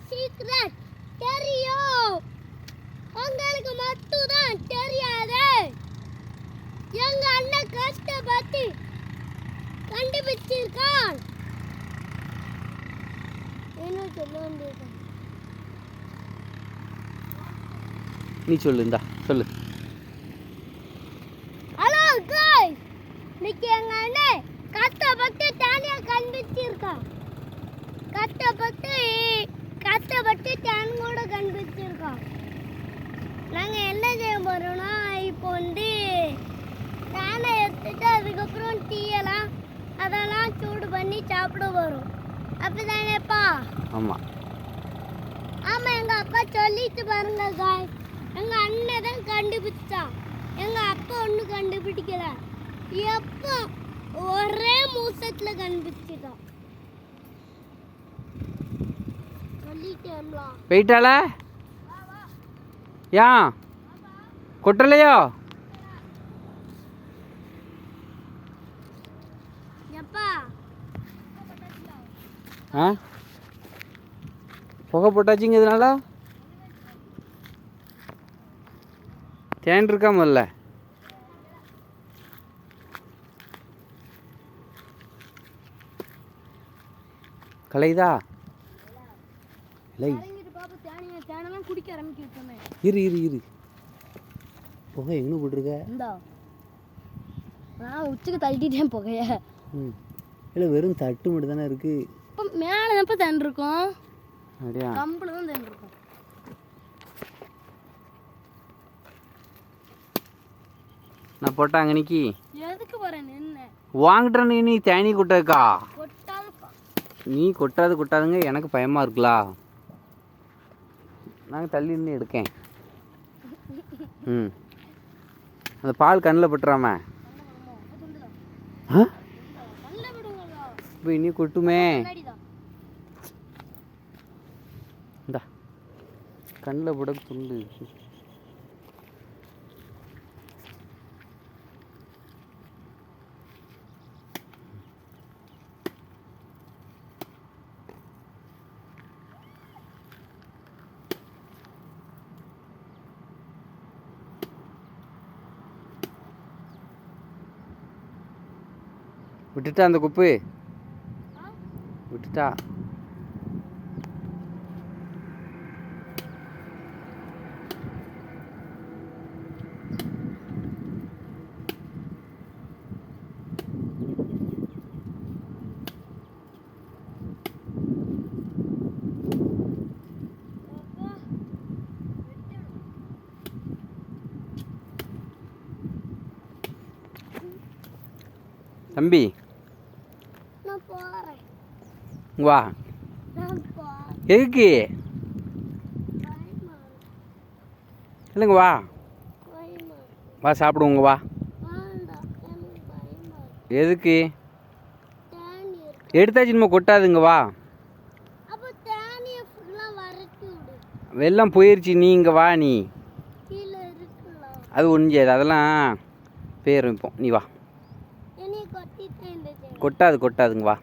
Secret தெரியும். உங்களுக்கு மட்டும் தான் தெரியாது. எங்க அண்ணன் கஷ்டப்பட்டு கண்டுபிடிச்சிருக்கான். என்ன சொல்ல வேண்டியது? நீ சொல்லு, இந்தா சொல்லு. ஹலோ गाइस, இன்னைக்கு எங்க அண்ணன் கஷ்டப்பட்டு தானியா கண்டுபிடிச்சிருக்கான். கஷ்டப்பட்டு தான் கூட கண்டுபிடிச்சிருக்கான். நாங்க என்ன செய்ய போறோம்னா, இப்போ வந்து தானை எடுத்துட்டு அதுக்கப்புறம் டீ எல்லாம் அதெல்லாம் சூடு பண்ணி சாப்பிட வரும். அப்படிதானேப்பா? ஆமா ஆமா, எங்க அப்பா சொல்லிட்டு பாருங்க गाइस. எங்க அண்ணன் தான் கண்டுபிடிச்சான். எங்க அப்பா ஒன்றும் கண்டுபிடிக்கல. எப்போ ஒரே மூசத்துல கண்டுபிடிச்சிட்டான். சொல்லிட்டேன்ல. போயிட்டாளா? ஏன் கொட்டலையோ? எப்பா ஆ புகை போட்டாச்சுங்கிறதுனால தேன் இருக்கா முதல்ல? கலைதா இல்லை, குடிக்க ஆரம்பிச்சிருக்கோமே. இரு புகை எங்கே போட்டிருக்க? இந்தா நான் உச்சிக்கு தள்ளிட்டேன் புகைய. இல்லை வெறும் தட்டு மட்டும் தானே இருக்கு. இப்போ மேலே எப்போ தண்ணி இருக்கும்? அப்படியா? கம்பில் தான் தண்ணி இருக்கும். நான் போட்டேன் அங்கனிக்கு. எதுக்கு போகிறேன்? என்ன வாங்கிட்டேன் நீ தேனி கொட்டக்கா? கொட்டாதப்பா. நீ கொட்டாதுங்க, எனக்கு பயமாக இருக்குலா. நாங்கள் தள்ளி இருந்து எடுக்கேன். அந்த பால் கண்ணில் பட்டுறாம இப்போ இனி கொட்டுமே. இந்தா கண்ணில் போட துண்டு. விட்டுட்டா அந்த குப்பு விட்டுட்டா. தம்பி வா. எதுக்கு? இல்லைங்க வா வா சாப்பிடுவோங்க வா. எதுக்கு? எடுத்தாச்சு நம்ம கொட்டாதுங்க வா. வெள்ளம் போயிருச்சு, நீ இங்கே வா. நீ அது ஒன்றும் செய்யாது, அதெல்லாம் பேரும் இப்போ. நீ வா. கொட்டாதுங்க வா.